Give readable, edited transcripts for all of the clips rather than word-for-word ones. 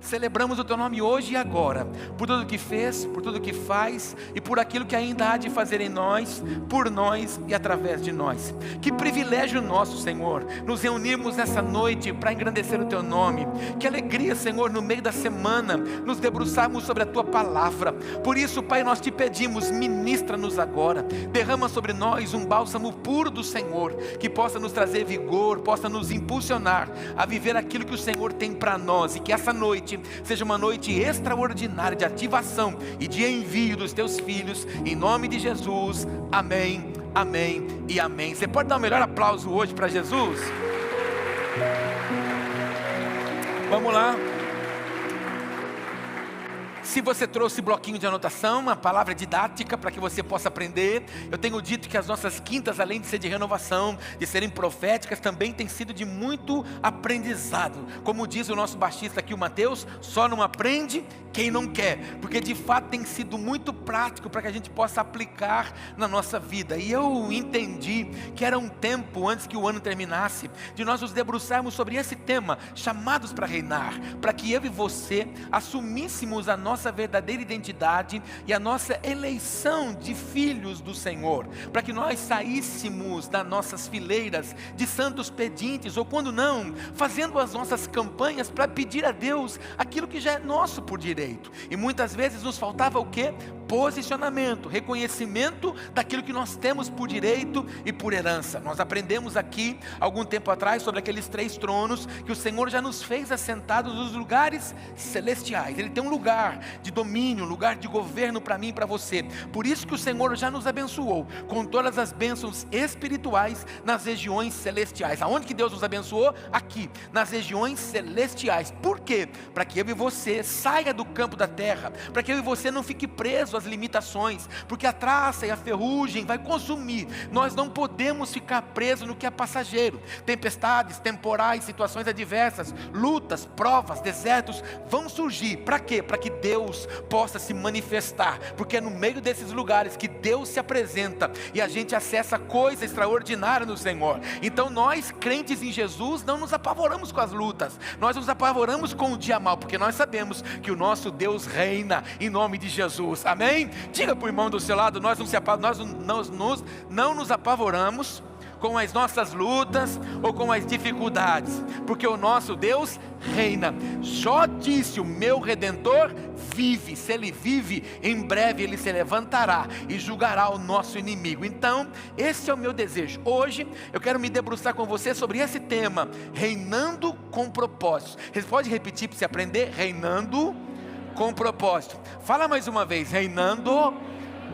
celebramos o Teu nome hoje e agora, por tudo que fez, por tudo que faz e por aquilo que ainda há de fazer em nós, por nós e através de nós. Que privilégio nosso, Senhor, nos reunirmos nessa noite para engrandecer o Teu nome. Que alegria, Senhor, no meio da semana, nos debruçarmos sobre a Tua palavra. Por isso, Pai, nós Te pedimos, ministra-nos agora, derrama sobre nós um bálsamo puro do Senhor, que possa nos trazer vigor, possa nos impulsionar a viver aquilo que o Senhor tem para nós, e que essa noite seja uma noite extraordinária de ativação e de envio dos Teus filhos, em nome de Jesus, amém, amém e amém. Você pode dar o melhor aplauso hoje para Jesus? Vamos lá. Se você trouxe bloquinho de anotação, uma palavra didática para que você possa aprender, eu tenho dito que as nossas quintas, além de ser de renovação, de serem proféticas, também tem sido de muito aprendizado. Como diz o nosso baixista aqui, o Mateus, só não aprende quem não quer, porque de fato tem sido muito prático para que a gente possa aplicar na nossa vida. E eu entendi que era um tempo, antes que o ano terminasse, de nós nos debruçarmos sobre esse tema, chamados para reinar, para que eu e você assumíssemos a nossa verdadeira identidade e a nossa eleição de filhos do Senhor, para que nós saíssemos das nossas fileiras de santos pedintes, ou quando não, fazendo as nossas campanhas para pedir a Deus aquilo que já é nosso por direito. E muitas vezes nos faltava o quê? Posicionamento, reconhecimento daquilo que nós temos por direito e por herança. Nós aprendemos aqui, algum tempo atrás, sobre aqueles 3 tronos que o Senhor já nos fez assentados nos lugares celestiais. Ele tem um lugar de domínio, um lugar de governo para mim e para você. Por isso que o Senhor já nos abençoou com todas as bênçãos espirituais nas regiões celestiais. Aonde que Deus nos abençoou? Aqui, nas regiões celestiais. Por quê? Para que eu e você saia do campo da terra, para que eu e você não fique preso às limitações, porque a traça e a ferrugem vai consumir. Nós não podemos ficar presos no que é passageiro. Tempestades, temporais, situações adversas, lutas, provas, desertos vão surgir. Para quê? Para que Deus possa se manifestar, porque é no meio desses lugares que Deus se apresenta e a gente acessa coisa extraordinária no Senhor. Então nós, crentes em Jesus, não nos apavoramos com as lutas, nós nos apavoramos com o dia mau, porque nós sabemos que o nosso Deus reina em nome de Jesus, amém? Diga para o irmão do seu lado, nós não nos apavoramos com as nossas lutas ou com as dificuldades, porque o nosso Deus reina. Jó disse, o meu Redentor vive. Se Ele vive, em breve Ele se levantará e julgará o nosso inimigo. Então, esse é o meu desejo. Hoje, eu quero me debruçar com você sobre esse tema, reinando com propósito. Você pode repetir para você aprender? Reinando com propósito. Fala mais uma vez, reinando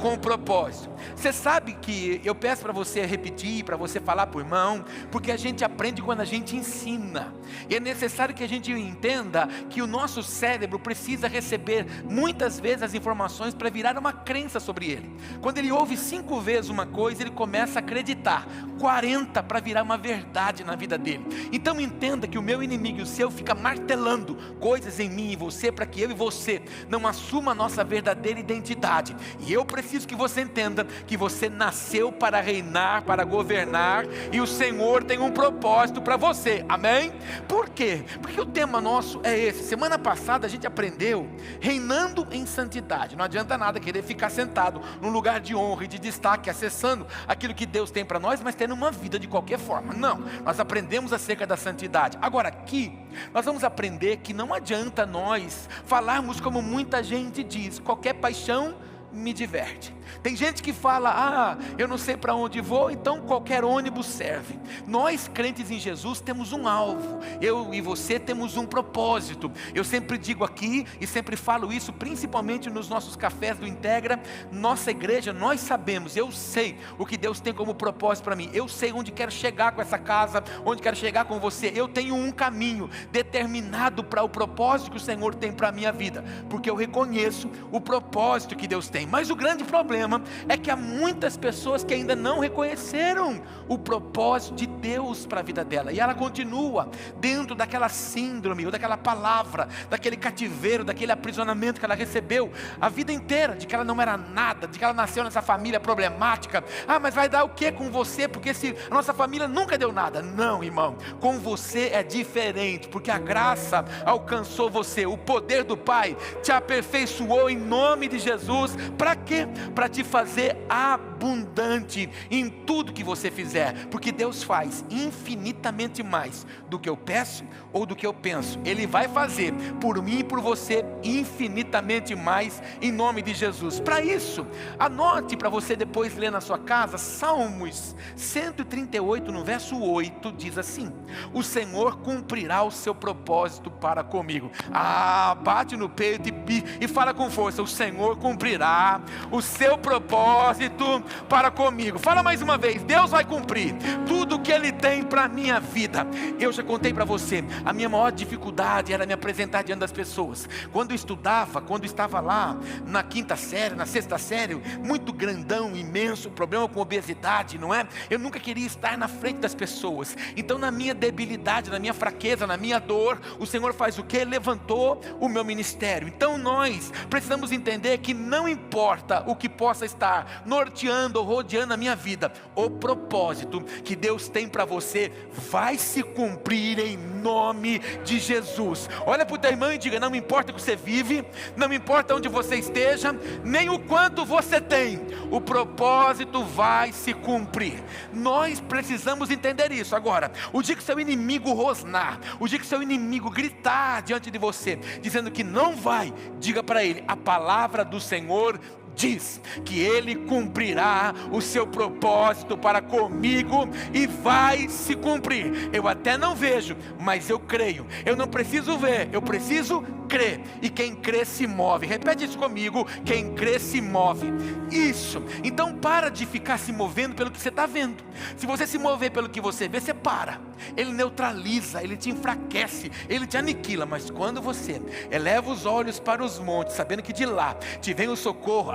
com propósito. Você sabe que eu peço para você repetir, para você falar para o irmão, porque a gente aprende quando a gente ensina. E é necessário que a gente entenda que o nosso cérebro precisa receber muitas vezes as informações para virar uma crença sobre ele. Quando ele ouve 5 vezes uma coisa, ele começa a acreditar. 40 para virar uma verdade na vida dele. Então entenda que o meu inimigo e o seu fica martelando coisas em mim e você, para que eu e você não assuma a nossa verdadeira identidade. E eu preciso que você entenda que você nasceu para reinar, para governar, e o Senhor tem um propósito para você, amém? Por quê? Porque o tema nosso é esse. Semana passada a gente aprendeu reinando em santidade. Não adianta nada querer ficar sentado num lugar de honra e de destaque, acessando aquilo que Deus tem para nós, mas tendo uma vida de qualquer forma. Não, nós aprendemos acerca da santidade. Agora aqui, nós vamos aprender que não adianta nós falarmos como muita gente diz, qualquer paixão me diverte. Tem gente que fala, eu não sei para onde vou, então qualquer ônibus serve. Nós, crentes em Jesus, temos um alvo. Eu e você temos um propósito. Eu sempre digo aqui, e sempre falo isso, principalmente nos nossos cafés do Integra, nossa igreja, nós sabemos, eu sei o que Deus tem como propósito para mim. Eu sei onde quero chegar com essa casa, onde quero chegar com você. Eu tenho um caminho determinado para o propósito que o Senhor tem para a minha vida, porque eu reconheço o propósito que Deus tem. tem. Mas o grande problema é que há muitas pessoas que ainda não reconheceram o propósito de Deus para a vida dela. E ela continua dentro daquela síndrome, ou daquela palavra, daquele cativeiro, daquele aprisionamento que ela recebeu a vida inteira, de que ela não era nada, de que ela nasceu nessa família problemática. Mas vai dar o que com você? Porque a nossa família nunca deu nada. Não, irmão, com você é diferente, porque a graça alcançou você, o poder do Pai te aperfeiçoou em nome de Jesus. Para quê? Para te fazer abundante em tudo que você fizer, porque Deus faz infinitamente mais do que eu peço ou do que eu penso. Ele vai fazer por mim e por você infinitamente mais em nome de Jesus. Para isso, anote para você depois ler na sua casa, Salmos 138 no verso 8 diz assim: o Senhor cumprirá o seu propósito para comigo. Bate no peito e fala com força: o Senhor cumprirá o seu propósito para comigo. Fala mais uma vez: Deus vai cumprir tudo o que Ele tem para a minha vida. Eu já contei para você, a minha maior dificuldade era me apresentar diante das pessoas. Quando eu estudava, quando eu estava lá na quinta série, na sexta série, muito grandão, imenso, problema com obesidade, não é? Eu nunca queria estar na frente das pessoas. Então, na minha debilidade, na minha fraqueza, na minha dor, o Senhor faz o quê? Levantou o meu ministério. Então nós precisamos entender que não importa o que possa estar norteando ou rodeando a minha vida, o propósito que Deus tem para você vai se cumprir em nome de Jesus. Olha para o teu irmão e diga: não me importa o que você vive, não me importa onde você esteja, nem o quanto você tem, o propósito vai se cumprir. Nós precisamos entender isso. Agora, o dia que seu inimigo rosnar, o dia que seu inimigo gritar diante de você, dizendo que não vai, diga para ele: a palavra do Senhor diz que Ele cumprirá o seu propósito para comigo e vai se cumprir. Eu até não vejo, mas eu creio. Eu não preciso ver, eu preciso crer. E quem crê se move. Repete isso comigo: quem crê se move. Isso. Então para de ficar se movendo pelo que você está vendo. Se você se mover pelo que você vê, você para. Ele neutraliza, ele te enfraquece, ele te aniquila. Mas quando você eleva os olhos para os montes, sabendo que de lá te vem o socorro,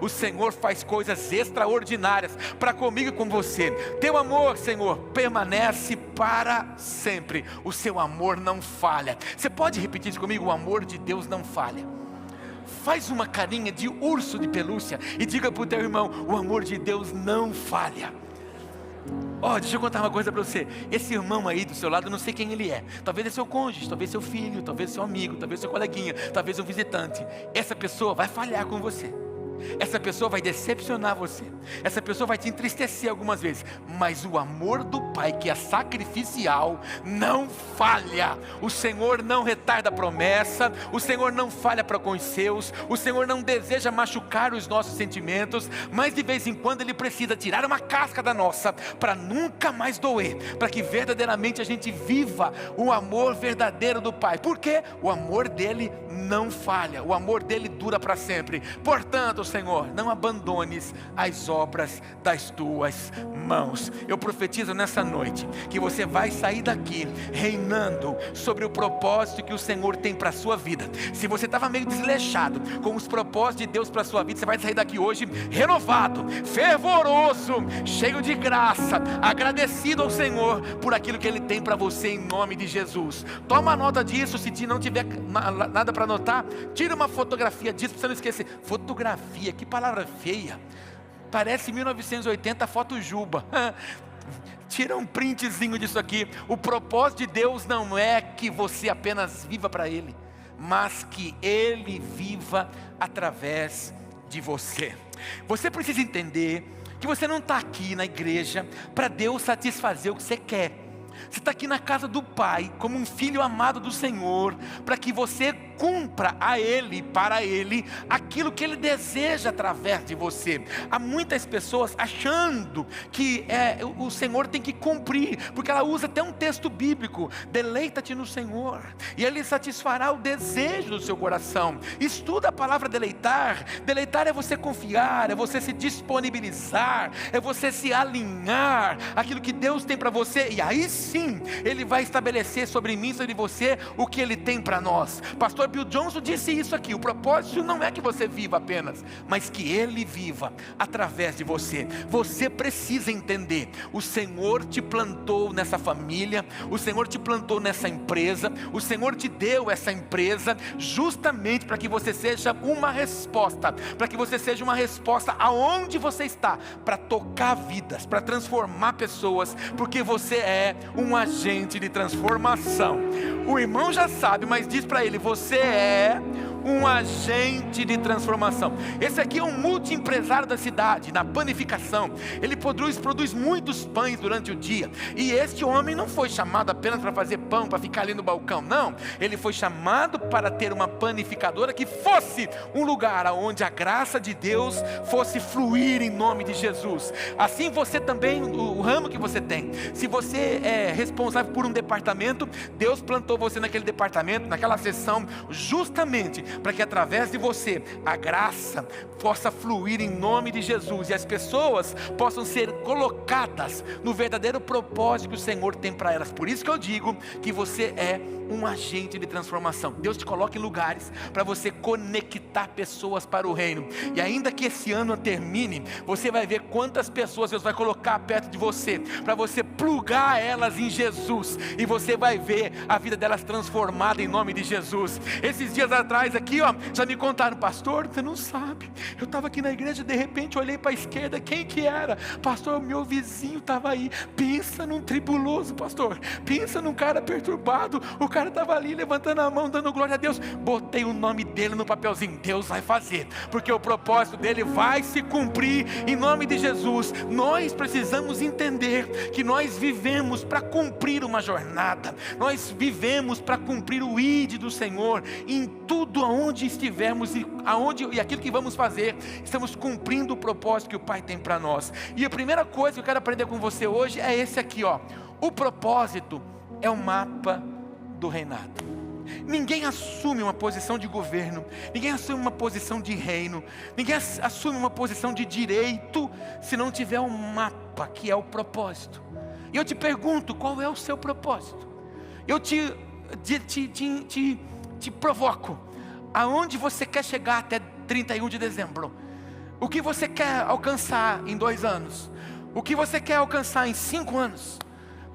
o Senhor faz coisas extraordinárias para comigo e com você. Teu amor, Senhor, permanece para sempre. O seu amor não falha. Você pode repetir isso comigo? O amor de Deus não falha. Faz uma carinha de urso de pelúcia e diga para o teu irmão: o amor de Deus não falha. Deixa eu contar uma coisa para você. Esse irmão aí do seu lado, eu não sei quem ele é. Talvez é seu cônjuge, talvez seu filho, talvez seu amigo, talvez seu coleguinha, talvez um visitante. Essa pessoa vai falhar com você. Essa pessoa vai decepcionar você. Essa pessoa vai te entristecer algumas vezes. Mas o amor do Pai, que é sacrificial, não falha. O Senhor não retarda a promessa. O Senhor não falha para com os seus. O Senhor não deseja machucar os nossos sentimentos. Mas de vez em quando Ele precisa tirar uma casca da nossa, para nunca mais doer, para que verdadeiramente a gente viva o amor verdadeiro do Pai. Porque o amor dele não falha. O amor dele dura para sempre. Portanto, Senhor, não abandones as obras das tuas mãos. Eu profetizo nessa noite que você vai sair daqui reinando sobre o propósito que o Senhor tem para a sua vida. Se você estava meio desleixado com os propósitos de Deus para a sua vida, você vai sair daqui hoje renovado, fervoroso, cheio de graça, agradecido ao Senhor por aquilo que Ele tem para você em nome de Jesus. Toma nota disso. Se não tiver nada para anotar, tira uma fotografia disso para você não esquecer. Fotografia, que palavra feia. Parece 1980 foto Juba. Tira um printzinho disso aqui. O propósito de Deus não é que você apenas viva para Ele, mas que Ele viva através de você. Você precisa entender que você não está aqui na igreja para Deus satisfazer o que você quer. Você está aqui na casa do Pai, como um filho amado do Senhor, para que você cumpra a Ele, para Ele, aquilo que Ele deseja através de você. Há muitas pessoas achando que o Senhor tem que cumprir, porque ela usa até um texto bíblico: deleita-te no Senhor, e Ele satisfará o desejo do seu coração. Estuda a palavra deleitar. Deleitar é você confiar, é você se disponibilizar, é você se alinhar àquilo que Deus tem para você, e aí sim sim, Ele vai estabelecer sobre mim, sobre você, o que Ele tem para nós. Pastor Bill Johnson disse isso aqui: o propósito não é que você viva apenas, mas que Ele viva através de você. Você precisa entender, o Senhor te plantou nessa família, o Senhor te plantou nessa empresa, o Senhor te deu essa empresa, justamente para que você seja uma resposta, para que você seja uma resposta aonde você está, para tocar vidas, para transformar pessoas, porque você é um agente de transformação. O irmão já sabe, mas diz para ele: você é um agente de transformação. Esse aqui é um multiempresário da cidade, na panificação. Ele produz muitos pães durante o dia. E este homem não foi chamado apenas para fazer pão, para ficar ali no balcão, não. Ele foi chamado para ter uma panificadora que fosse um lugar onde a graça de Deus fosse fluir em nome de Jesus. Assim você também, o ramo que você tem, se você é responsável por um departamento, Deus plantou você naquele departamento, naquela seção, justamente para que através de você a graça possa fluir em nome de Jesus, e as pessoas possam ser colocadas no verdadeiro propósito que o Senhor tem para elas. Por isso que eu digo que você é um agente de transformação. Deus te coloca em lugares para você conectar pessoas para o reino. E ainda que esse ano termine, você vai ver quantas pessoas Deus vai colocar perto de você, para você plugar elas em Jesus, e você vai ver a vida delas transformada em nome de Jesus. Esses dias atrás aqui, já me contaram: pastor, você não sabe, eu estava aqui na igreja, de repente olhei para a esquerda, quem que era? Pastor, meu vizinho estava aí. Pensa num tribuloso, pastor, pensa num cara perturbado, o cara estava ali levantando a mão, dando glória a Deus. Botei o nome dele no papelzinho. Deus vai fazer, porque o propósito dele vai se cumprir em nome de Jesus. Nós precisamos entender que nós vivemos para cumprir uma jornada, nós vivemos para cumprir o ID do Senhor em tudo aonde estivermos, e aquilo que vamos fazer, estamos cumprindo o propósito que o Pai tem para nós. E a primeira coisa que eu quero aprender com você hoje é esse aqui, o propósito é o mapa do reinado. Ninguém assume uma posição de governo, ninguém assume uma posição de reino, ninguém assume uma posição de direito se não tiver um mapa, que é o propósito. E eu te pergunto: qual é o seu propósito? Eu te provoco: aonde você quer chegar até 31 de dezembro? O que você quer alcançar em 2 anos? O que você quer alcançar em 5 anos?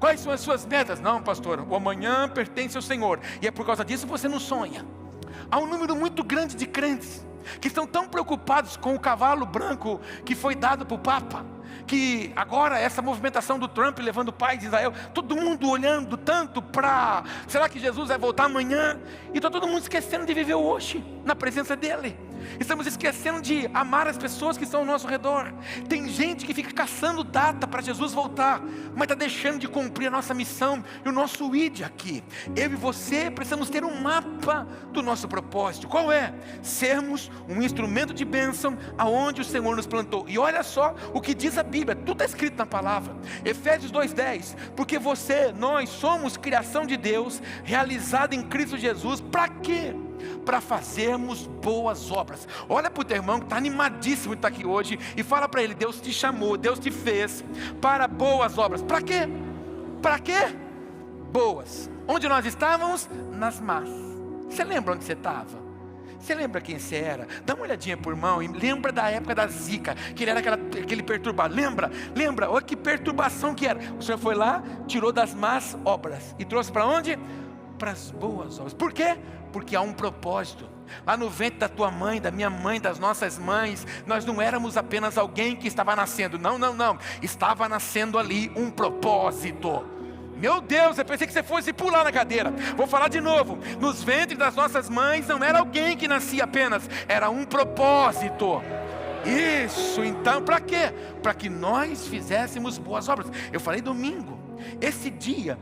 Quais são as suas metas? Não, pastor, o amanhã pertence ao Senhor, e é por causa disso você não sonha. Há um número muito grande de crentes que estão tão preocupados com o cavalo branco que foi dado para o Papa, que agora essa movimentação do Trump levando paz de Israel, todo mundo olhando tanto para, será que Jesus vai voltar amanhã? E está todo mundo esquecendo de viver hoje, na presença dEle. Estamos esquecendo de amar as pessoas que estão ao nosso redor. Tem gente que fica caçando data para Jesus voltar, mas está deixando de cumprir a nossa missão e o nosso ID aqui. Eu e você precisamos ter um mapa do nosso propósito. Qual é? Sermos um instrumento de bênção aonde o Senhor nos plantou. E olha só o que diz a Bíblia, tudo está escrito na palavra. Efésios 2:10, porque nós somos criação de Deus, realizada em Cristo Jesus. Para quê? Para fazermos boas obras. Olha para o teu irmão que está animadíssimo de estar aqui hoje, e fala para ele: Deus te chamou, Deus te fez para boas obras. Para quê? Para quê? Boas. Onde nós estávamos? Nas más. Você lembra onde você estava? Você lembra quem você era? Dá uma olhadinha por irmão e lembra da época da zica, que ele era aquele perturbado. Lembra? Olha que perturbação que era. O Senhor foi lá, tirou das más obras e trouxe para onde? Para as boas obras. Por quê? Porque há um propósito. Lá no ventre da tua mãe, da minha mãe, das nossas mães, nós não éramos apenas alguém que estava nascendo. Não. Estava nascendo ali um propósito. Meu Deus, eu pensei que você fosse pular na cadeira. Vou falar de novo. Nos ventres das nossas mães não era alguém que nascia apenas, era um propósito. Isso, então para quê? Para que nós fizéssemos boas obras. Eu falei domingo. Esse dia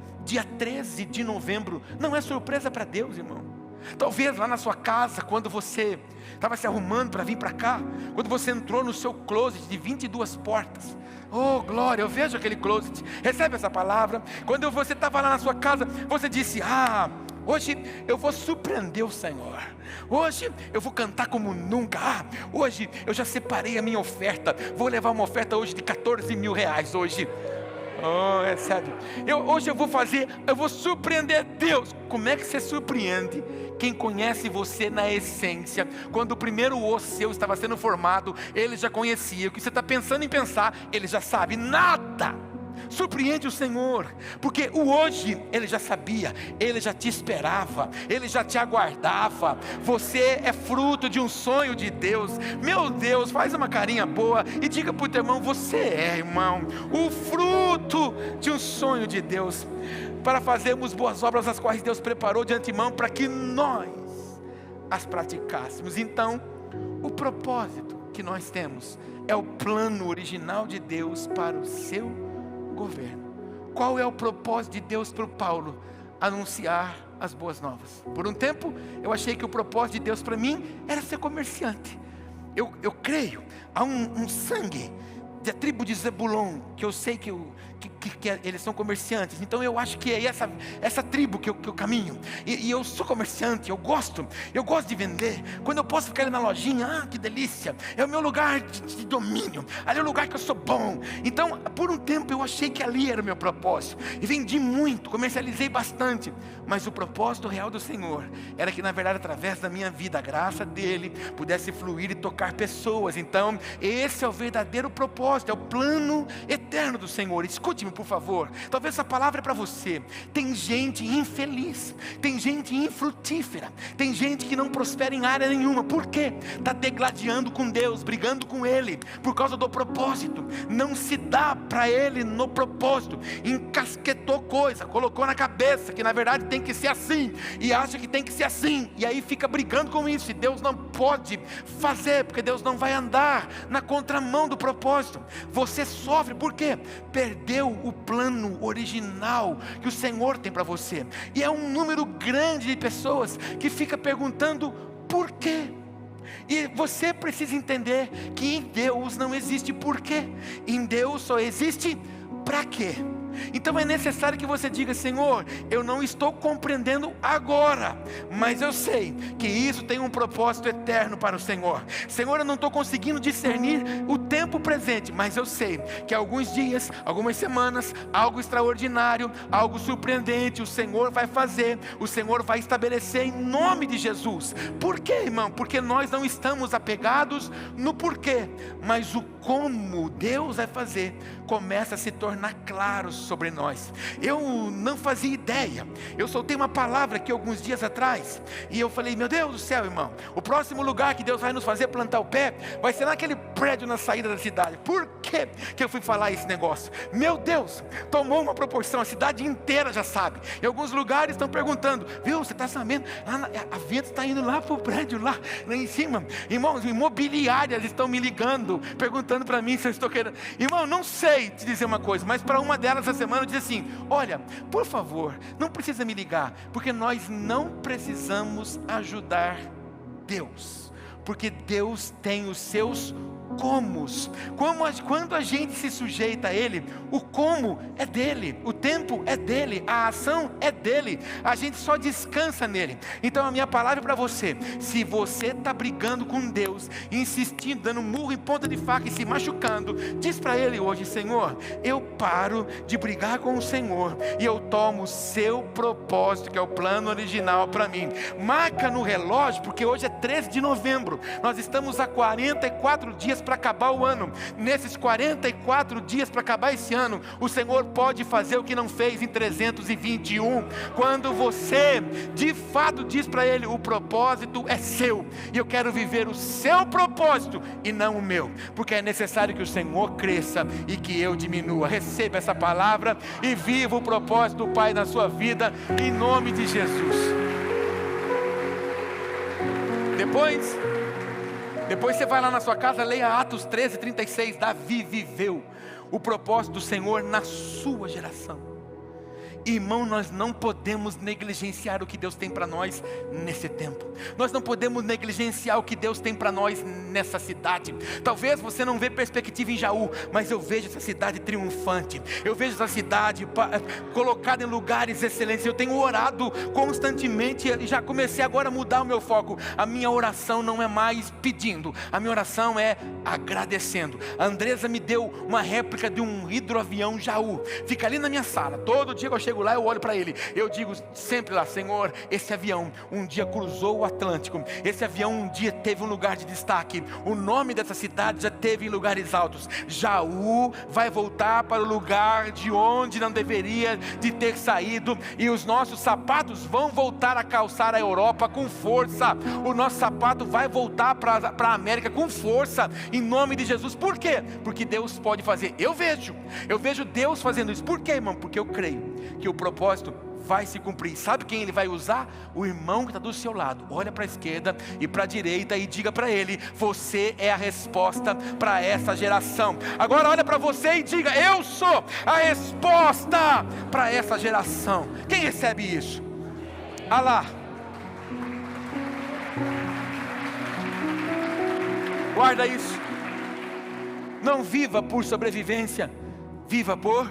13 de novembro, não é surpresa para Deus, irmão. Talvez lá na sua casa, quando você estava se arrumando para vir para cá, quando você entrou no seu closet de 22 portas, oh glória, eu vejo aquele closet, recebe essa palavra. Quando você estava lá na sua casa, você disse: hoje eu vou surpreender o Senhor, hoje eu vou cantar como nunca, hoje eu já separei a minha oferta, vou levar uma oferta hoje de 14 mil reais hoje. Oh, é sério. Hoje eu vou surpreender Deus. Como é que você surpreende quem conhece você na essência? Quando o primeiro osso seu estava sendo formado, ele já conhecia. O que você está pensando em pensar, ele já sabe. Nada surpreende o Senhor, porque o hoje ele já sabia, ele já te esperava, ele já te aguardava. Você é fruto de um sonho de Deus. Meu Deus, faz uma carinha boa e diga para o teu irmão: você é, irmão, o fruto de um sonho de Deus, para fazermos boas obras, as quais Deus preparou de antemão para que nós as praticássemos. Então, o propósito que nós temos é o plano original de Deus para o seu governo. Qual é o propósito de Deus para o Paulo? Anunciar as boas novas. Por um tempo eu achei que o propósito de Deus para mim era ser comerciante. Eu creio, há um sangue da tribo de Zebulon, que eu sei que eles são comerciantes. Então eu acho que é essa tribo que eu caminho. E eu sou comerciante, eu gosto de vender. Quando eu posso ficar ali na lojinha, que delícia, é o meu lugar de domínio, ali é o lugar que eu sou bom. Então por um tempo eu achei que ali era o meu propósito, e vendi muito, comercializei bastante. Mas o propósito real do Senhor era que, na verdade, através da minha vida, a graça dele pudesse fluir e tocar pessoas. Então esse é o verdadeiro propósito, é o plano eterno do Senhor. Escute-me, por favor. Talvez essa palavra é para você. Tem gente infeliz, tem gente infrutífera, tem gente que não prospera em área nenhuma. Por quê? Está degladiando com Deus, brigando com Ele, por causa do propósito. Não se dá para Ele no propósito. Encasquetou coisa, colocou na cabeça que na verdade tem que ser assim, e acha que tem que ser assim, e aí fica brigando com isso. E Deus não pode fazer, porque Deus não vai andar na contramão do propósito. Você sofre, por quê? Perdeu o plano original que o Senhor tem para você. E é um número grande de pessoas que fica perguntando por quê. E você precisa entender que em Deus não existe porquê. Em Deus só existe para quê. Então é necessário que você diga: Senhor, eu não estou compreendendo agora, mas eu sei que isso tem um propósito eterno para o Senhor. Senhor, eu não estou conseguindo discernir o tempo presente, mas eu sei que alguns dias, algumas semanas, algo extraordinário, algo surpreendente o Senhor vai fazer, o Senhor vai estabelecer em nome de Jesus. Por quê, irmão? Porque nós não estamos apegados no porquê, mas o como Deus vai fazer começa a se tornar claro sobre nós. Eu não fazia ideia. Eu soltei uma palavra aqui alguns dias atrás, e eu falei: meu Deus do céu, irmão, o próximo lugar que Deus vai nos fazer plantar o pé vai ser naquele prédio na saída da cidade. Por que eu fui falar esse negócio? Meu Deus, tomou uma proporção, a cidade inteira já sabe. Em alguns lugares estão perguntando: viu, você está sabendo? A venda está indo lá para o prédio, lá em cima. Irmãos, imobiliárias estão me ligando, perguntando para mim se eu estou querendo. Irmão, não sei te dizer uma coisa, mas para uma delas essa semana eu disse assim: olha, por favor, não precisa me ligar, porque nós não precisamos ajudar Deus, porque Deus tem os seus comos. Quando a gente se sujeita a Ele, o como é dele, o tempo é dele, a ação é dele, a gente só descansa nele. Então a minha palavra para você: se você está brigando com Deus, insistindo, dando murro em ponta de faca e se machucando, diz para Ele hoje: Senhor, eu paro de brigar com o Senhor e eu tomo o seu propósito, que é o plano original para mim. Marca no relógio, porque hoje é 13 de novembro, nós estamos a 44 dias para acabar o ano. Nesses 44 dias para acabar esse ano, o Senhor pode fazer o que não fez em 321. Quando você de fato diz para Ele: o propósito é seu, e eu quero viver o seu propósito e não o meu, porque é necessário que o Senhor cresça e que eu diminua. Receba essa palavra e viva o propósito do Pai na sua vida, em nome de Jesus. Depois você vai lá na sua casa, leia Atos 13:36. Davi viveu o propósito do Senhor na sua geração. Irmão, nós não podemos negligenciar o que Deus tem para nós nesse tempo. Nós não podemos negligenciar o que Deus tem para nós nessa cidade. Talvez você não vê perspectiva em Jaú, mas eu vejo essa cidade triunfante. Eu vejo essa cidade colocada em lugares excelentes. Eu tenho orado constantemente e já comecei agora a mudar o meu foco. A minha oração não é mais pedindo, a minha oração é agradecendo. A Andresa me deu uma réplica de um hidroavião Jaú. Fica ali na minha sala. Todo dia que eu chego lá, eu olho para ele. Eu digo sempre lá: Senhor, esse avião um dia cruzou o Atlântico. Esse avião um dia teve um lugar de destaque. O nome dessa cidade já teve em lugares altos. Jaú vai voltar para o lugar de onde não deveria de ter saído. E os nossos sapatos vão voltar a calçar a Europa com força. O nosso sapato vai voltar para a América com força. Em nome de Jesus. Por quê? Porque Deus pode fazer. Eu vejo Deus fazendo isso. Por quê, irmão? Porque eu creio que o propósito vai se cumprir. Sabe quem Ele vai usar? O irmão que está do seu lado. Olha para a esquerda e para a direita e diga para ele: você é a resposta para essa geração. Agora olha para você e diga: eu sou a resposta para essa geração. Quem recebe isso? Ah lá. Guarda isso. Não viva por sobrevivência, viva por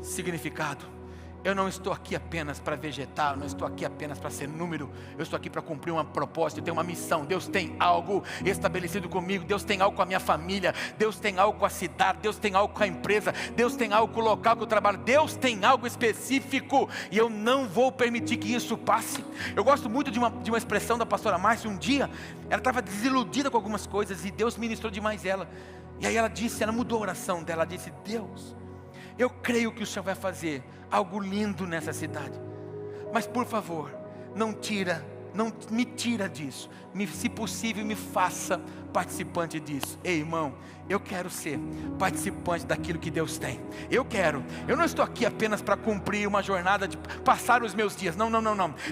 significado. Eu não estou aqui apenas para vegetar, eu não estou aqui apenas para ser número, eu estou aqui para cumprir uma proposta, eu tenho uma missão. Deus tem algo estabelecido comigo, Deus tem algo com a minha família, Deus tem algo com a cidade, Deus tem algo com a empresa, Deus tem algo com o local que eu trabalho, Deus tem algo específico e eu não vou permitir que isso passe. Eu gosto muito de uma expressão da pastora Márcia. Um dia, ela estava desiludida com algumas coisas e Deus ministrou demais ela. E aí ela mudou a oração dela, ela disse: Deus, eu creio que o Senhor vai fazer algo lindo nessa cidade, mas por favor, não me tira disso, se possível me faça participante disso. Ei, irmão, eu quero ser participante daquilo que Deus tem. Eu não estou aqui apenas para cumprir uma jornada de passar os meus dias, não,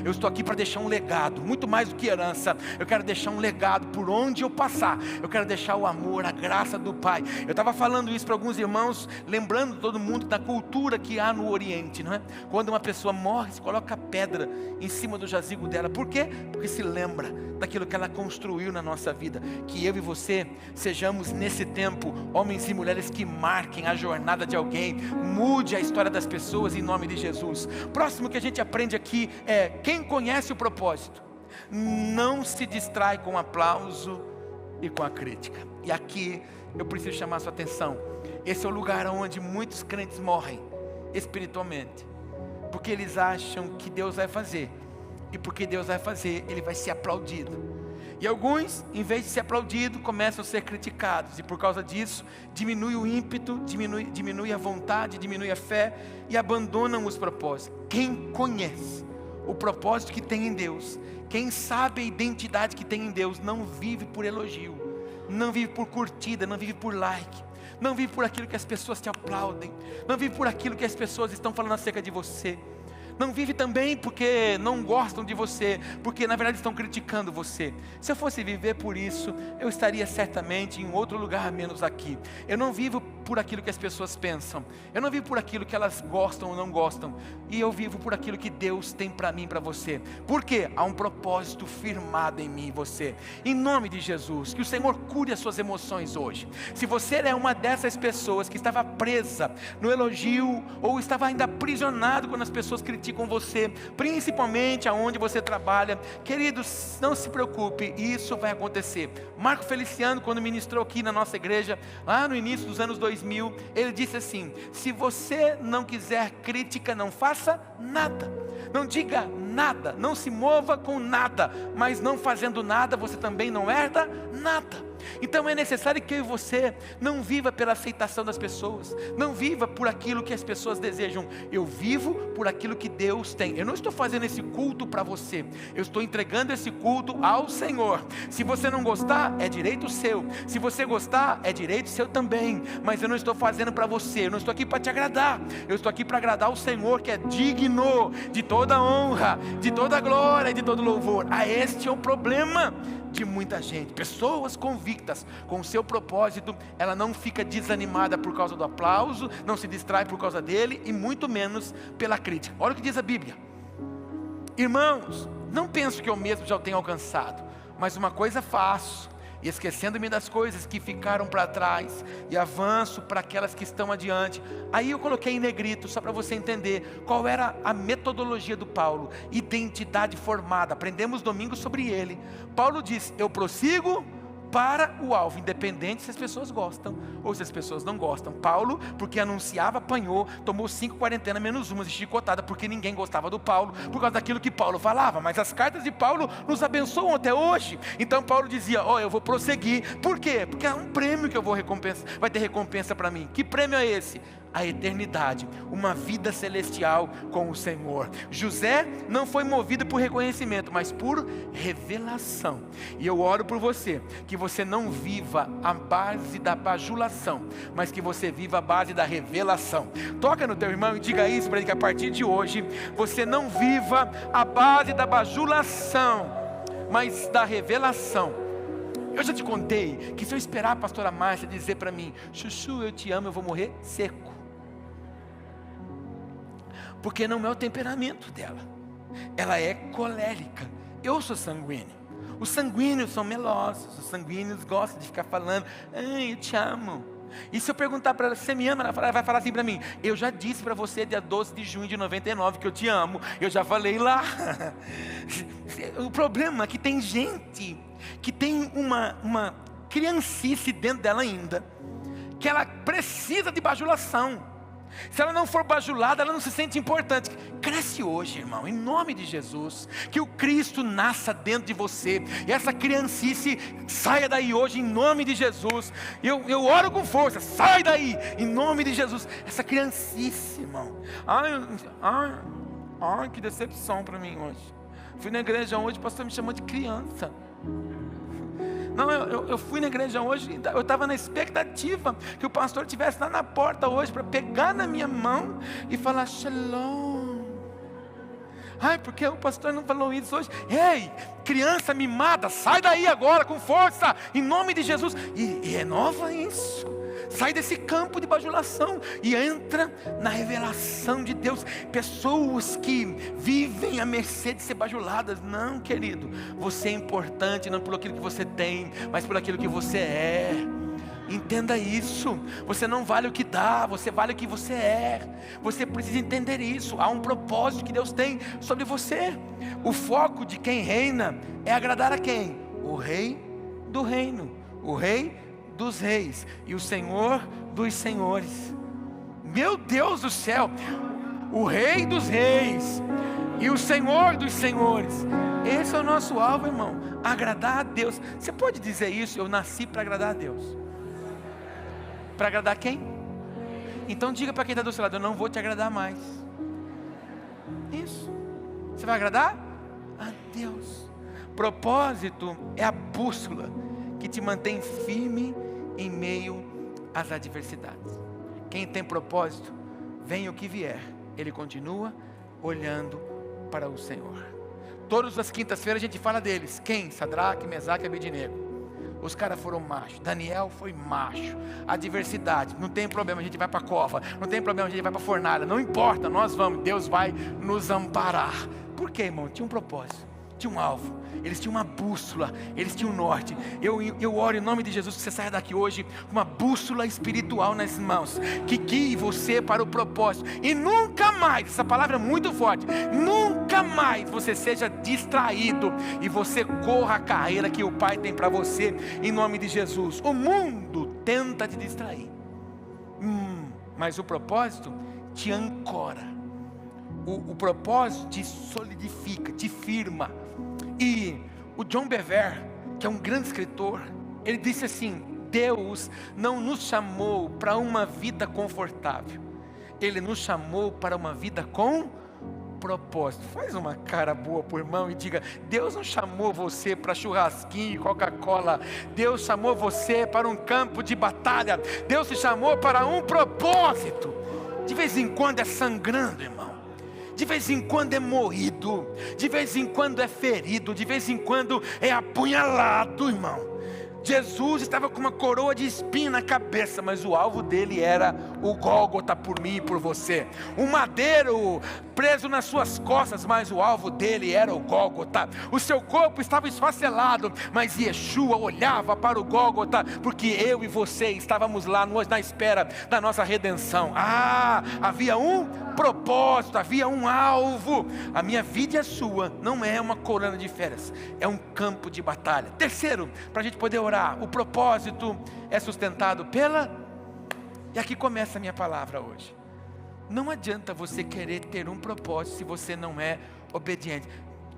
eu estou aqui para deixar um legado, muito mais do que herança. Eu quero deixar um legado por onde eu passar, eu quero deixar o amor, a graça do Pai. Eu estava falando isso para alguns irmãos, lembrando todo mundo da cultura que há no Oriente, não é? Quando uma pessoa morre, se coloca pedra em cima do jazigo dela. Por quê? Porque se lembra daquilo que ela construiu na nossa vida. Que eu e você sejamos nesse tempo homens e mulheres que marquem a jornada de alguém, mude a história das pessoas em nome de Jesus. Próximo que a gente aprende aqui é: quem conhece o propósito não se distrai com o aplauso e com a crítica. E aqui eu preciso chamar a sua atenção. Esse é o lugar onde muitos crentes morrem espiritualmente, porque eles acham que Deus vai fazer, e porque Deus vai fazer, Ele vai ser aplaudido. E alguns, em vez de ser aplaudido, começam a ser criticados, e por causa disso, diminui o ímpeto, diminui a vontade, diminui a fé, e abandonam os propósitos. Quem conhece o propósito que tem em Deus, quem sabe a identidade que tem em Deus, não vive por elogio, não vive por curtida, não vive por like, não vive por aquilo que as pessoas te aplaudem, não vive por aquilo que as pessoas estão falando acerca de você. Não vive também porque não gostam de você, porque na verdade estão criticando você. Se eu fosse viver por isso, eu estaria certamente em outro lugar menos aqui. Eu não vivo por aquilo que as pessoas pensam, eu não vivo por aquilo que elas gostam ou não gostam, e eu vivo por aquilo que Deus tem para mim e para você. Por quê? Há um propósito firmado em mim e você. Em nome de Jesus, que o Senhor cure as suas emoções hoje. Se você é uma dessas pessoas que estava presa no elogio, ou estava ainda aprisionado quando as pessoas criticam você, principalmente aonde você trabalha, queridos, não se preocupe, isso vai acontecer. Marco Feliciano, quando ministrou aqui na nossa igreja, lá no início dos anos 2000, ele disse assim: se você não quiser crítica, não faça nada, não diga nada, não se mova com nada, mas não fazendo nada, você também não herda nada. Então é necessário que eu e você não viva pela aceitação das pessoas, não viva por aquilo que as pessoas desejam. Eu vivo por aquilo que Deus tem. Eu não estou fazendo esse culto para você, eu estou entregando esse culto ao Senhor. Se você não gostar, é direito seu. Se você gostar, é direito seu também. Mas eu não estou fazendo para você, eu não estou aqui para te agradar, eu estou aqui para agradar o Senhor, que é digno de toda honra, de toda glória e de todo louvor. Este é o problema. de muita gente. Pessoas convictas com o seu propósito, ela não fica desanimada por causa do aplauso, não se distrai por causa dele e muito menos pela crítica. Olha o que diz a Bíblia. Irmãos, não penso que eu mesmo já o tenha alcançado, mas uma coisa faço, e esquecendo-me das coisas que ficaram para trás, e avanço para aquelas que estão adiante. Aí eu coloquei em negrito, só para você entender qual era a metodologia do Paulo. Identidade formada, aprendemos domingo sobre ele. Paulo diz, eu prossigo para o alvo, independente se as pessoas gostam ou se as pessoas não gostam. Paulo, porque anunciava, apanhou, tomou 5 quarentenas menos uma, chicotada, porque ninguém gostava do Paulo, por causa daquilo que Paulo falava. Mas as cartas de Paulo nos abençoam até hoje. Então Paulo dizia, eu vou prosseguir. Por quê? Porque é um prêmio que eu vou recompensar, vai ter recompensa para mim. Que prêmio é esse? A eternidade, uma vida celestial com o Senhor. José não foi movido por reconhecimento, mas por revelação. E eu oro por você, que você não viva a base da bajulação, mas que você viva a base da revelação. Toca no teu irmão e diga isso para ele, que a partir de hoje, você não viva a base da bajulação, mas da revelação. Eu já te contei que se eu esperar a pastora Márcia dizer para mim, Chuchu, eu te amo, eu vou morrer seco. Porque não é o temperamento dela. Ela é colérica. Eu sou sanguíneo. Os sanguíneos são melosos. Os sanguíneos gostam de ficar falando, eu te amo. E se eu perguntar para ela, você me ama? Ela vai falar assim para mim, eu já disse para você dia 12 de junho de 99 que eu te amo. Eu já falei lá. O problema é que tem gente que tem uma criancice dentro dela ainda, que ela precisa de bajulação. Se ela não for bajulada, ela não se sente importante. Cresce hoje, irmão, em nome de Jesus. Que o Cristo nasça dentro de você. E essa criancice saia daí hoje, em nome de Jesus. Eu oro com força, sai daí, em nome de Jesus. Essa criancice, irmão. Ai, que decepção para mim hoje. Fui na igreja hoje, o pastor me chamou de criança. Não, eu fui na igreja hoje, eu estava na expectativa que o pastor estivesse lá na porta hoje para pegar na minha mão e falar shalom. Ai, porque o pastor não falou isso hoje? Ei, criança mimada, sai daí agora com força, em nome de Jesus. E renova isso. Sai desse campo de bajulação e entra na revelação de Deus. Pessoas que vivem à mercê de ser bajuladas. Não, querido, você é importante não por aquilo que você tem, mas por aquilo que você é. Entenda isso. Você não vale o que dá, você vale o que você é. Você precisa entender isso. Há um propósito que Deus tem sobre você. O foco de quem reina é agradar a quem? O rei do reino, o rei dos reis e o Senhor dos senhores. Meu Deus do céu, o Rei dos reis e o Senhor dos senhores. Esse é o nosso alvo, irmão, agradar a Deus. Você pode dizer isso? Eu nasci para agradar a Deus. Para agradar quem? Então diga para quem está do seu lado, eu não vou te agradar mais. Isso. Você vai agradar a Deus. Propósito é a bússola que te mantém firme em meio às adversidades. Quem tem propósito, venha o que vier, ele continua olhando para o Senhor. Todas as quintas-feiras a gente fala deles. Quem? Sadraque, Mesaque e Abednego. Os caras foram machos. Daniel foi macho. Adversidade, não tem problema, a gente vai para a cova. Não tem problema, a gente vai para a fornalha. Não importa, nós vamos, Deus vai nos amparar. Por quê, irmão? Tinha um propósito, tinha um alvo. Eles tinham uma bússola, eles tinham um norte. Eu oro em nome de Jesus que você saia daqui hoje com uma bússola espiritual nas mãos, que guie você para o propósito. E nunca mais, essa palavra é muito forte, nunca mais você seja distraído e você corra a carreira que o Pai tem para você, em nome de Jesus. O mundo tenta te distrair, mas o propósito te ancora. O propósito te solidifica, te firma. E o John Bevere, que é um grande escritor, ele disse assim: Deus não nos chamou para uma vida confortável, Ele nos chamou para uma vida com propósito. Faz uma cara boa pro irmão e diga: Deus não chamou você para churrasquinho e Coca-Cola. Deus chamou você para um campo de batalha. Deus te chamou para um propósito. De vez em quando é sangrando, irmão. de vez em quando é moído, de vez em quando é ferido, de vez em quando é apunhalado, irmão. Jesus estava com uma coroa de espinho na cabeça, mas o alvo dele era o Gólgota por mim e por você. Um madeiro preso nas suas costas, mas o alvo dele era o Gólgota. O seu corpo estava esfacelado, mas Yeshua olhava para o Gólgota, porque eu e você estávamos lá na espera da nossa redenção. Havia um propósito, havia um alvo. A minha vida e a sua não é uma colônia de férias, é um campo de batalha. Terceiro, para a gente poder orar, o propósito é sustentado e aqui começa a minha palavra hoje. Não adianta você querer ter um propósito se você não é obediente.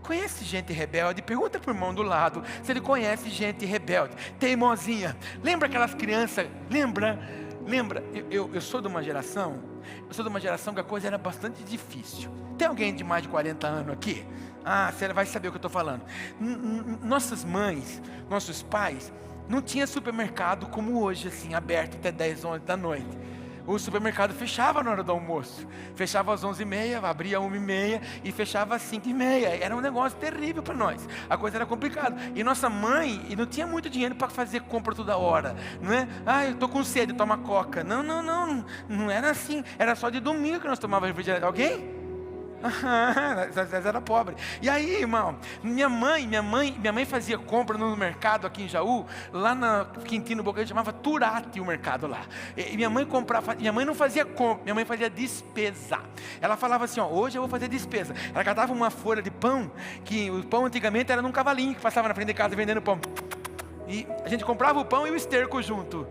Conhece gente rebelde? Pergunta para o irmão do lado se ele conhece gente rebelde, teimosinha. Lembra aquelas crianças? Lembra? Eu sou de uma geração que a coisa era bastante difícil. Tem alguém de mais de 40 anos aqui? Você vai saber o que eu estou falando. Nossas mães, nossos pais, não tinha supermercado como hoje, assim, aberto até 10, 11 da noite. O supermercado fechava na hora do almoço. Fechava às 11h30, abria às 1h30 e fechava às 5h30. Era um negócio terrível para nós. A coisa era complicada. E nossa mãe não tinha muito dinheiro para fazer compra toda hora. Não é? Eu estou com sede, toma coca. Não era assim. Era só de domingo que nós tomávamos refrigerante. Alguém? Era pobre. E aí, irmão, minha mãe fazia compra no mercado aqui em Jaú, lá na Quintino Bocaiúva, chamava Turati o mercado lá. E minha mãe comprava, minha mãe não fazia compra, minha mãe fazia despesa. Ela falava assim, hoje eu vou fazer despesa. Ela catava uma folha de pão, que o pão antigamente era num cavalinho que passava na frente de casa vendendo pão. E a gente comprava o pão e o esterco junto.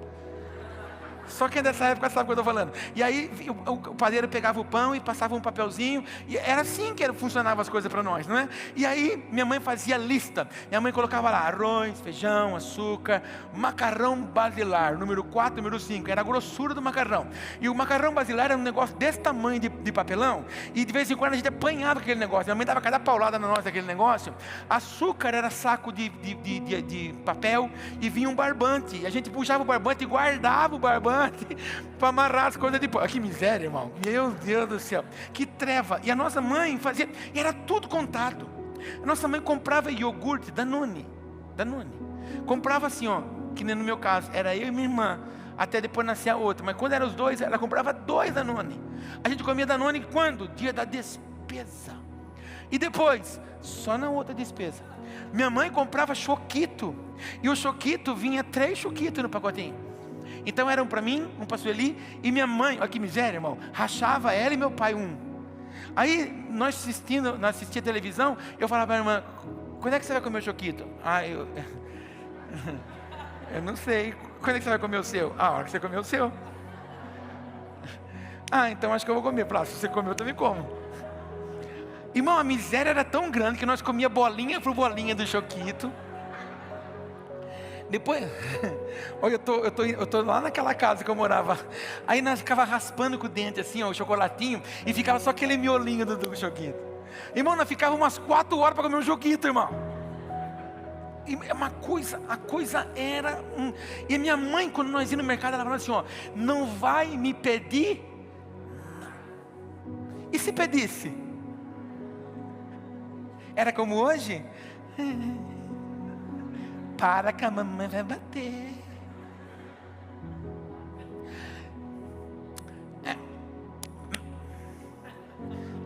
Só quem é dessa época sabe o que eu estou falando. E aí o padeiro pegava o pão e passava um papelzinho. E era assim que funcionavam as coisas para nós, não é? E aí minha mãe fazia lista. Minha mãe colocava lá arroz, feijão, açúcar, macarrão basilar, número 4, número 5. Era a grossura do macarrão. E o macarrão basilar era um negócio desse tamanho de papelão. E de vez em quando a gente apanhava aquele negócio. Minha mãe dava cada paulada na nós daquele negócio. Açúcar era saco de papel e vinha um barbante. E a gente puxava o barbante e guardava o barbante para amarrar as coisas de pão. Que miséria, irmão. Meu Deus do céu. Que treva. E a nossa mãe fazia, era tudo contado. A nossa mãe comprava iogurte, Danone. Comprava assim, que nem no meu caso, era eu e minha irmã. Até depois nascer a outra. Mas quando eram os dois, ela comprava 2 Danone. A gente comia Danone quando? Dia da despesa. E depois, só na outra despesa. Minha mãe comprava choquito. E o choquito vinha 3 choquitos no pacotinho. Então eram para mim, um para a Sueli, e minha mãe, olha que miséria, irmão, rachava ela e meu pai um. Aí nós assistia televisão, eu falava para a irmã, quando é que você vai comer o choquito? Eu não sei, quando é que você vai comer o seu? A hora que você comer o seu. Então acho que eu vou comer. Se você comer, eu também como. Irmão, a miséria era tão grande que nós comia bolinha por bolinha do choquito. Depois, olha, eu tô lá naquela casa que eu morava. Aí nós ficava raspando com o dente assim, o chocolatinho, e ficava só aquele miolinho do choquito. Irmão, nós ficava umas 4 horas para comer um choquito, irmão. E a coisa era E a minha mãe, quando nós íamos no mercado, ela falava assim, não vai me pedir. E se pedisse? Era como hoje? Para que a mamãe vai bater.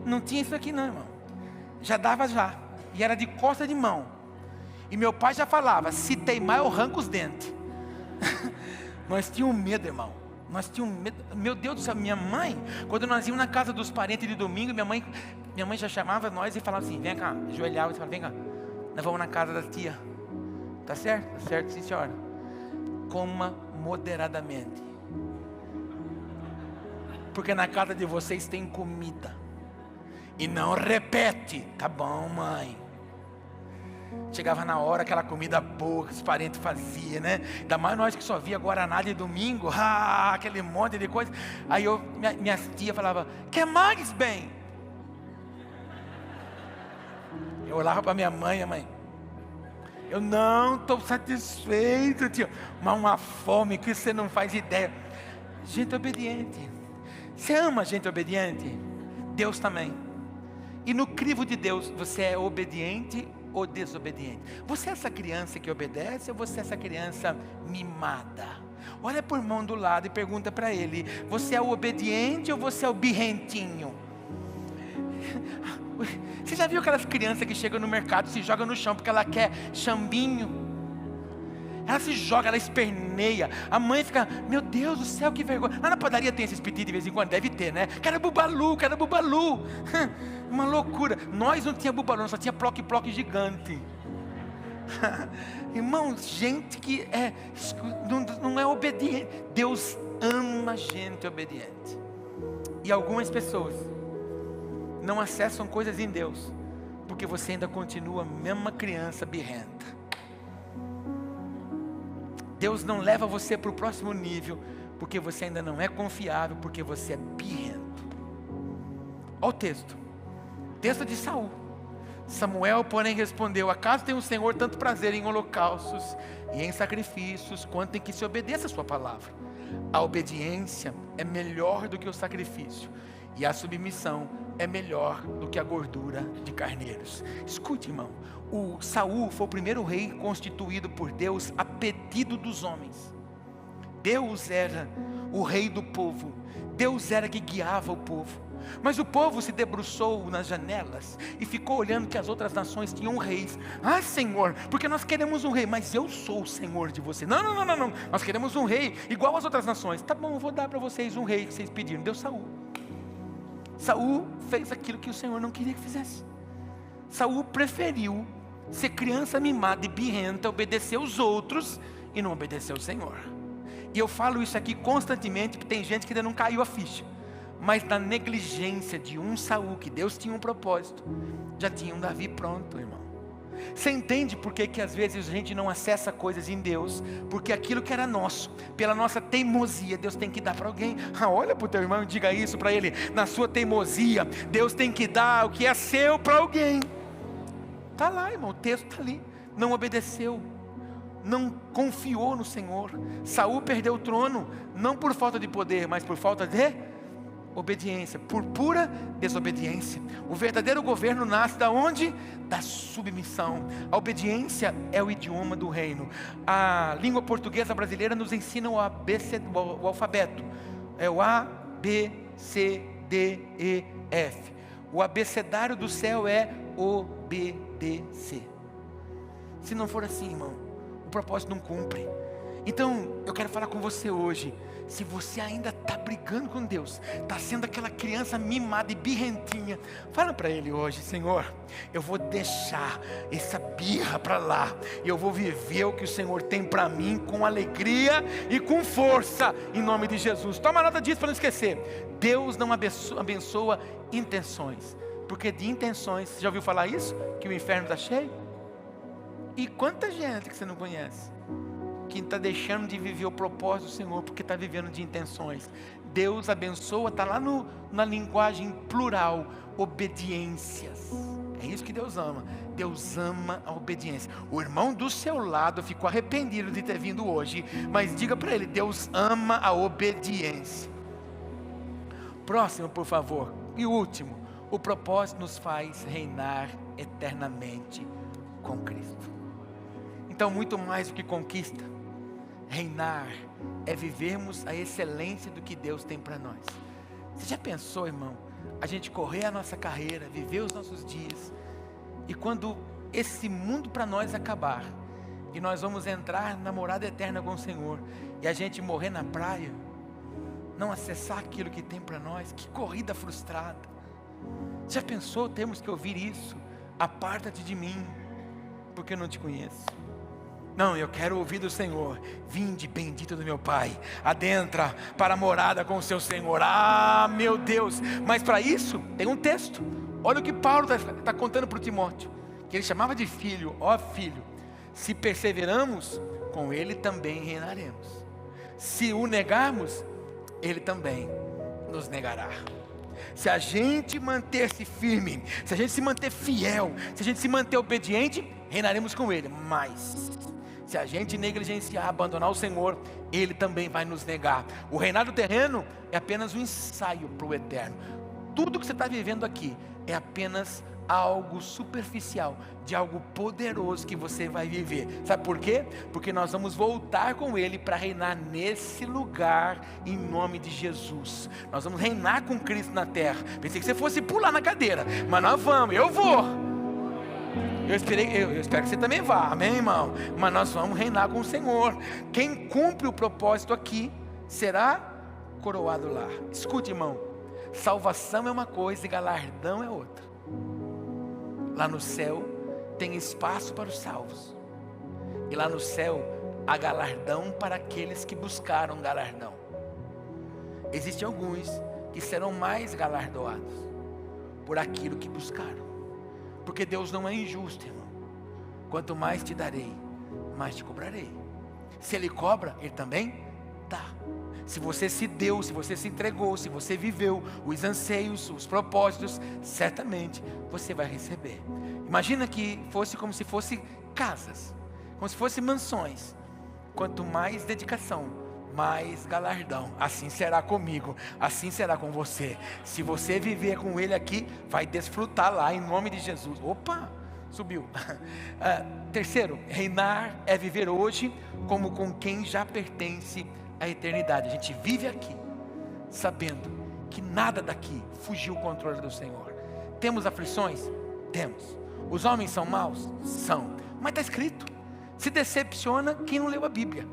Não tinha isso aqui não, irmão. Já dava já. E era de costa de mão. E meu pai já falava, se teimar eu arranco os dentes. Nós tínhamos medo, irmão. Nós tínhamos medo. Meu Deus do céu, minha mãe, quando nós íamos na casa dos parentes de domingo, minha mãe já chamava nós e falava assim, vem cá, ajoelhava e falava, vem cá, nós vamos na casa da tia. Tá certo? Tá certo, sim senhora. Coma moderadamente. Porque na casa de vocês tem comida. E não repete. Tá bom, mãe. Chegava na hora, aquela comida boa que os parentes faziam, né? Ainda mais nós que só via Guaraná de domingo. Aquele monte de coisa. Aí minha tia falava, quer mais, bem? Eu olhava para minha mãe, a mãe, eu não estou satisfeito, tio. Mas uma fome que você não faz ideia. Gente obediente. Você ama gente obediente? Deus também. E no crivo de Deus, você é obediente ou desobediente? Você é essa criança que obedece ou você é essa criança mimada? Olha para o irmão do lado e pergunta para ele: você é o obediente ou você é o birrentinho? Você já viu aquelas crianças que chegam no mercado e se jogam no chão porque ela quer chambinho? Ela se joga, ela esperneia. A mãe fica: meu Deus do céu, que vergonha. Lá na padaria tem esses pedidos de vez em quando, deve ter, né? Quero bubalu, quero bubalu. Uma loucura. Nós não tinha bubalu, só tinha ploque-ploque gigante. Irmão, gente que não é obediente. Deus ama gente obediente. E algumas pessoas não acessam coisas em Deus porque você ainda continua a mesma criança birrenta. Deus não leva você para o próximo nível porque você ainda não é confiável, porque você é birrento. Olha o texto de Saul. Samuel, porém, respondeu: acaso tem o Senhor tanto prazer em holocaustos e em sacrifícios, quanto em que se obedeça a sua palavra? A obediência é melhor do que o sacrifício, e a submissão é melhor do que a gordura de carneiros. Escute, irmão, o Saul foi o primeiro rei constituído por Deus a pedido dos homens. Deus era o rei do povo, Deus era que guiava o povo. Mas o povo se debruçou nas janelas e ficou olhando que as outras nações tinham reis. Ah, Senhor, porque nós queremos um rei. Mas eu sou o Senhor de vocês. Não, nós queremos um rei igual às outras nações. Tá bom, eu vou dar para vocês um rei que vocês pediram. Deu Saul. Saul fez aquilo que o Senhor não queria que fizesse. Saul preferiu ser criança mimada e birrenta, obedecer os outros e não obedecer ao Senhor. E eu falo isso aqui constantemente, porque tem gente que ainda não caiu a ficha. Mas na negligência de um Saul, que Deus tinha um propósito, já tinha um Davi pronto, irmão. Você entende por que às vezes a gente não acessa coisas em Deus? Porque aquilo que era nosso, pela nossa teimosia, Deus tem que dar para alguém. Olha para o teu irmão e diga isso para ele: na sua teimosia, Deus tem que dar o que é seu para alguém. Está lá, irmão, o texto está ali. Não obedeceu, não confiou no Senhor. Saul perdeu o trono, não por falta de poder, mas por falta de obediência, por pura desobediência. O verdadeiro governo nasce da onde? Da submissão. A obediência é o idioma do reino. A língua portuguesa brasileira nos ensina o alfabeto. É o A, B, C, D, E, F. O abecedário do céu é obedecer. Se não for assim, irmão, o propósito não cumpre. Então, eu quero falar com você hoje. Se você ainda está brigando com Deus, está sendo aquela criança mimada e birrentinha, fala para Ele hoje: Senhor, eu vou deixar essa birra para lá, e eu vou viver o que o Senhor tem para mim com alegria e com força, em nome de Jesus. Toma nota disso para não esquecer. Deus não abençoa intenções, porque de intenções, você já ouviu falar isso? Que o inferno está cheio? E quanta gente que você não conhece que está deixando de viver o propósito do Senhor porque está vivendo de intenções. Deus abençoa, está lá na linguagem plural, obediências. É isso que Deus ama. Deus ama a obediência. O irmão do seu lado ficou arrependido de ter vindo hoje, mas diga para ele: Deus ama a obediência. Próximo, por favor. E o último: o propósito nos faz reinar eternamente com Cristo. Então, muito mais do que conquista, reinar é vivermos a excelência do que Deus tem para nós. Você já pensou, irmão, a gente correr a nossa carreira, viver os nossos dias, e quando esse mundo para nós acabar, e nós vamos entrar na morada eterna com o Senhor, e a gente morrer na praia, não acessar aquilo que tem para nós? Que corrida frustrada. Já pensou, temos que ouvir isso? Aparta-te de mim, porque eu não te conheço. Não, eu quero ouvir do Senhor: vinde bendito do meu Pai, adentra para a morada com o seu Senhor. Ah, meu Deus! Mas para isso tem um texto. Olha o que Paulo está contando para o Timóteo, que ele chamava de filho. Ó filho, se perseveramos, com ele também reinaremos. Se o negarmos, ele também nos negará. Se a gente manter-se firme, se a gente se manter fiel, se a gente se manter obediente, reinaremos com ele. Mas se a gente negligenciar, abandonar o Senhor, Ele também vai nos negar. O reinado terreno é apenas um ensaio para o eterno. Tudo que você está vivendo aqui é apenas algo superficial, de algo poderoso que você vai viver. Sabe por quê? Porque nós vamos voltar com Ele para reinar nesse lugar, em nome de Jesus. Nós vamos reinar com Cristo na terra. Pensei que você fosse pular na cadeira, mas nós vamos, eu vou. Eu espero que você também vá, amém, irmão? Mas nós vamos reinar com o Senhor. Quem cumpre o propósito aqui, será coroado lá. Escute, irmão, salvação é uma coisa e galardão é outra. Lá no céu tem espaço para os salvos, e lá no céu há galardão para aqueles que buscaram galardão. Existem alguns que serão mais galardoados por aquilo que buscaram, porque Deus não é injusto, irmão. Quanto mais te darei, mais te cobrarei. Se Ele cobra, Ele também dá. Se você se deu, se você se entregou, se você viveu os anseios, os propósitos, certamente você vai receber. Imagina que fosse como se fosse casas, como se fossem mansões. Quanto mais dedicação, mais galardão. Assim será comigo, assim será com você. Se você viver com Ele aqui, vai desfrutar lá em nome de Jesus. Opa, subiu. Terceiro, reinar é viver hoje como com quem já pertence à eternidade. A gente vive aqui sabendo que nada daqui fugiu o controle do Senhor. Temos aflições? Temos. Os homens são maus? São. Mas está escrito: se decepciona quem não leu a Bíblia,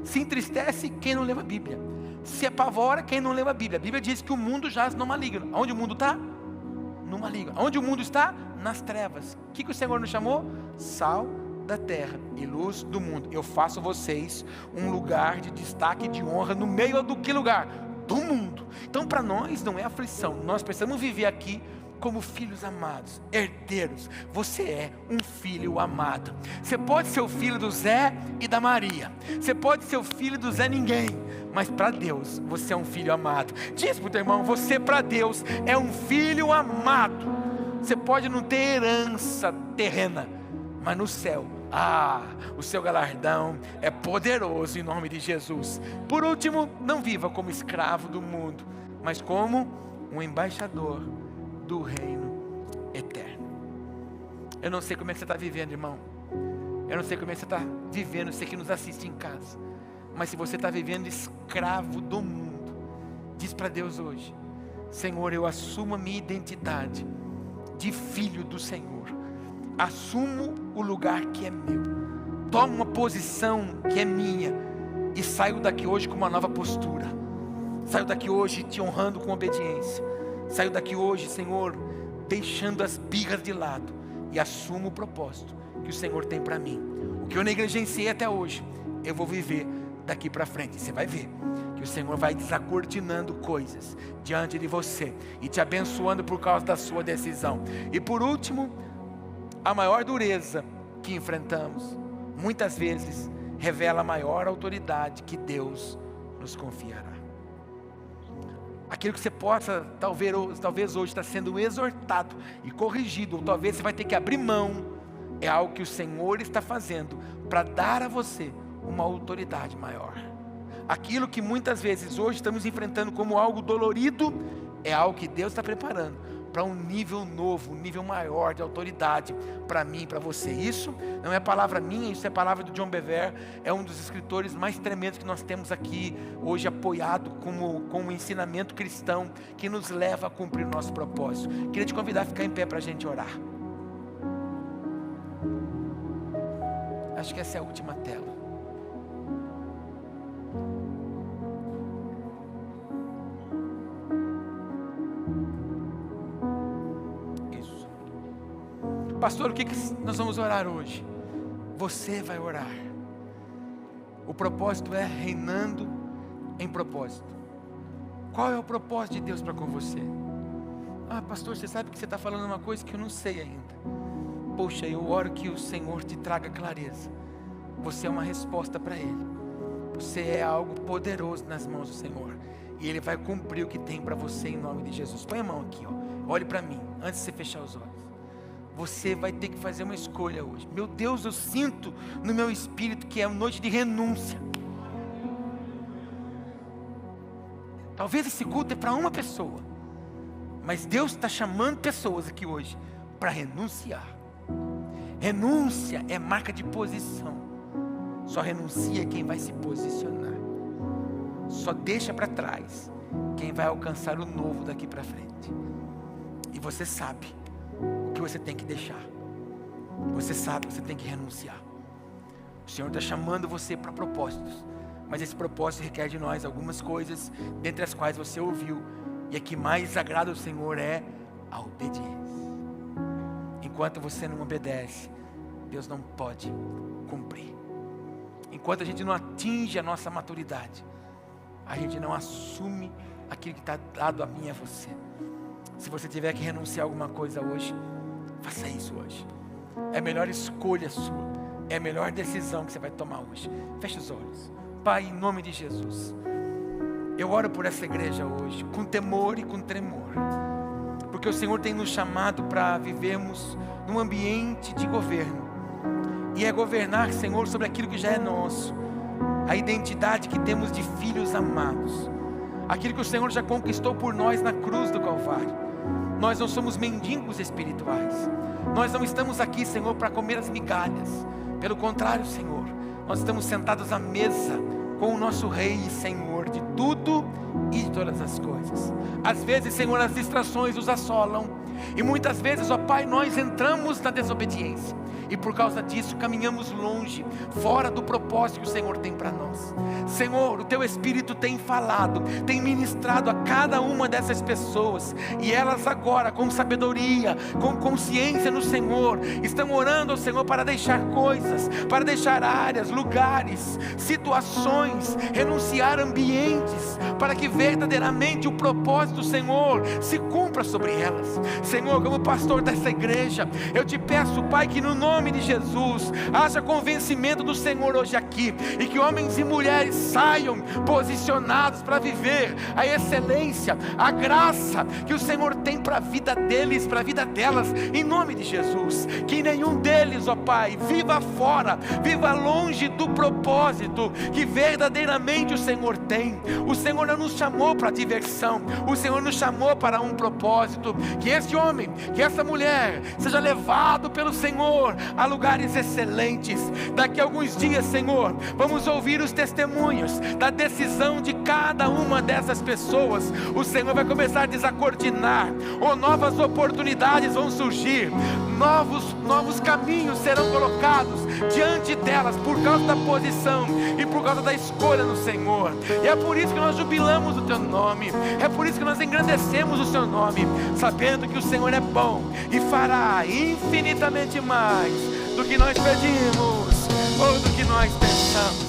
se entristece quem não leu a Bíblia, se apavora quem não leu a Bíblia. A Bíblia diz que o mundo jaz no maligno. Onde o mundo está? No maligno. Onde o mundo está? Nas trevas. O que o Senhor nos chamou? Sal da terra e luz do mundo. Eu faço vocês um lugar de destaque, de honra, no meio do que lugar? Do mundo. Então para nós não é aflição, nós precisamos viver aqui como filhos amados, herdeiros. Você é um filho amado. Você pode ser o filho do Zé e da Maria, você pode ser o filho do Zé Ninguém, mas para Deus você é um filho amado. Diz para o teu irmão: você para Deus é um filho amado. Você pode não ter herança terrena, mas no céu, o seu galardão é poderoso em nome de Jesus. Por último, não viva como escravo do mundo, mas como um embaixador do reino eterno. Eu não sei como é que você está vivendo, irmão. Eu não sei como é que você está vivendo, você que nos assiste em casa. Mas se você está vivendo escravo do mundo, diz para Deus hoje: Senhor, eu assumo a minha identidade de filho do Senhor. Assumo o lugar que é meu, tomo uma posição que é minha, e saio daqui hoje com uma nova postura. Saio daqui hoje te honrando com obediência. Saio daqui hoje, Senhor, deixando as birras de lado, e assumo o propósito que o Senhor tem para mim. O que eu negligenciei até hoje, eu vou viver daqui para frente. Você vai ver que o Senhor vai desacortinando coisas diante de você e te abençoando por causa da sua decisão. E por último, a maior dureza que enfrentamos, muitas vezes, revela a maior autoridade que Deus nos confiará. Aquilo que você possa, talvez hoje está sendo exortado e corrigido, ou talvez você vai ter que abrir mão, é algo que o Senhor está fazendo para dar a você uma autoridade maior. Aquilo que muitas vezes hoje estamos enfrentando como algo dolorido, é algo que Deus está preparando para um nível novo, um nível maior de autoridade para mim e para você. Isso não é palavra minha, isso é palavra do John Bevere. É um dos escritores mais tremendos que nós temos aqui hoje, apoiado com um ensinamento cristão que nos leva a cumprir o nosso propósito. Queria te convidar a ficar em pé para a gente orar. Acho que essa é a última tela. Pastor, o que nós vamos orar hoje? Você vai orar. O propósito é reinando em propósito. Qual é o propósito de Deus para com você? Pastor, você sabe que você está falando uma coisa que eu não sei ainda. Poxa, eu oro que o Senhor te traga clareza. Você é uma resposta para Ele. Você é algo poderoso nas mãos do Senhor, e Ele vai cumprir o que tem para você em nome de Jesus. Põe a mão aqui, olhe para mim, antes de você fechar os olhos. Você vai ter que fazer uma escolha hoje. Meu Deus, eu sinto no meu espírito que é uma noite de renúncia. Talvez esse culto é para uma pessoa, Mas Deus está chamando pessoas aqui hoje para renunciar. Renúncia é marca de posição. Só renuncia quem vai se posicionar. Só deixa para trás quem vai alcançar o novo daqui para frente. E você sabe o que você tem que deixar. Você sabe que você tem que renunciar. O Senhor está chamando você para propósitos. Mas esse propósito requer de nós algumas coisas, dentre as quais você ouviu. E a que mais agrada ao Senhor é a obediência. Enquanto você não obedece, Deus não pode cumprir. Enquanto a gente não atinge a nossa maturidade, a gente não assume aquilo que está dado a mim e a você. Se você tiver que renunciar a alguma coisa hoje, faça isso hoje. É a melhor escolha sua. É a melhor decisão que você vai tomar hoje. Feche os olhos. Pai, em nome de Jesus, eu oro por essa igreja hoje, com temor e com tremor. Porque o Senhor tem nos chamado para vivermos num ambiente de governo. E é governar, Senhor, sobre aquilo que já é nosso. A identidade que temos de filhos amados. Aquilo que o Senhor já conquistou por nós na cruz do Calvário. Nós não somos mendigos espirituais. Nós não estamos aqui, Senhor, para comer as migalhas. Pelo contrário, Senhor, nós estamos sentados à mesa com o nosso Rei e Senhor de tudo e de todas as coisas. Às vezes, Senhor, as distrações nos assolam. E muitas vezes, ó Pai, nós entramos na desobediência. E por causa disso caminhamos longe, fora do propósito que o Senhor tem para nós. Senhor, o Teu Espírito tem falado, tem ministrado a cada uma dessas pessoas. E elas agora, com sabedoria, com consciência no Senhor, estão orando ao Senhor para deixar coisas, para deixar áreas, lugares, situações, renunciar ambientes, para que verdadeiramente o propósito do Senhor se cumpra sobre elas. Senhor, como pastor dessa igreja, eu te peço, Pai, que no nome de Jesus haja convencimento do Senhor hoje aqui, e que homens e mulheres saiam posicionados para viver a excelência, a graça que o Senhor tem para a vida deles, para a vida delas, em nome de Jesus. Que nenhum deles, ó Pai, viva fora, viva longe do propósito que verdadeiramente o Senhor tem. O Senhor não nos chamou para diversão, o Senhor nos chamou para um propósito. Que esse homem, que essa mulher seja levado pelo Senhor a lugares excelentes. Daqui a alguns dias, Senhor, vamos ouvir os testemunhos da decisão de cada uma dessas pessoas. O Senhor vai começar a desacordinar, ou novas oportunidades vão surgir, novos caminhos serão colocados diante delas, por causa da posição e por causa da escolha no Senhor. E é por isso que nós jubilamos o Teu nome, é por isso que nós engrandecemos o Seu nome, sabendo que o Senhor é bom e fará infinitamente mais do que nós pedimos ou do que nós pensamos.